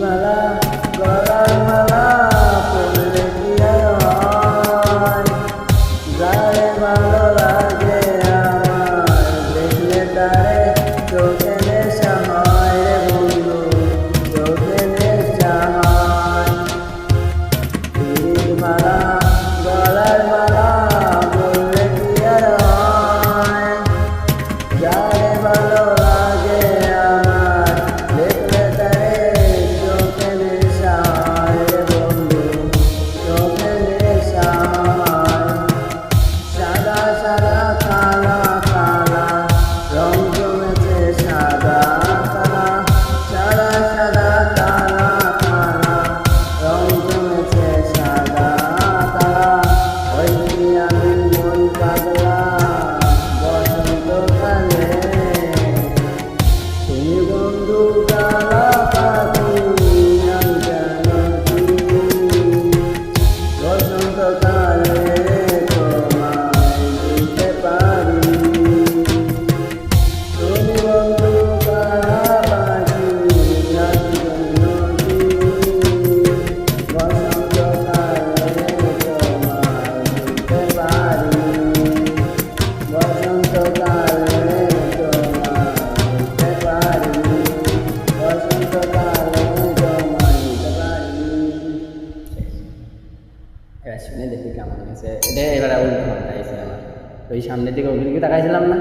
মালা গলার মালা পরলে কি আর হয়, যারে ভালো লাগে আমার দেখলে তারে চোখে নেশা হয় রে বন্ধু, চোখে নেশা হয়। মালা গলার মালা পরলে কি আর হয়, যারে ভালো লাগে আমার দেখলে তারে চোখে নেশা হয় রে বন্ধু, চোখে নেশা হয়। সাদা সাদা কালা কালা রং জমেছে সাদা কালা, সাদা সাদা কালা কালা রং জমেছে সাদা কালা। ওই আমি মন পাগলা বসন্তকালে, তুমি বন্ধু কালা পাখি আমি জানো কি, বসন্তকালে তোমায় দিতে পারি। তুমি বন্ধু কালা পাখি আমি জানো কি, বসন্তকালে তোমায় দিতে পারি, বসন্তকালে তোমায় দিতে পারি, বসন্তকালে তোমায় দিতে পারি। এবার শুনে দেখি কেমন হয়েছে। এটা এবার উল্টো ঘন্টা এসে আমার ওই সামনের দিকে ওগুলিকে তাকাইছিলাম না।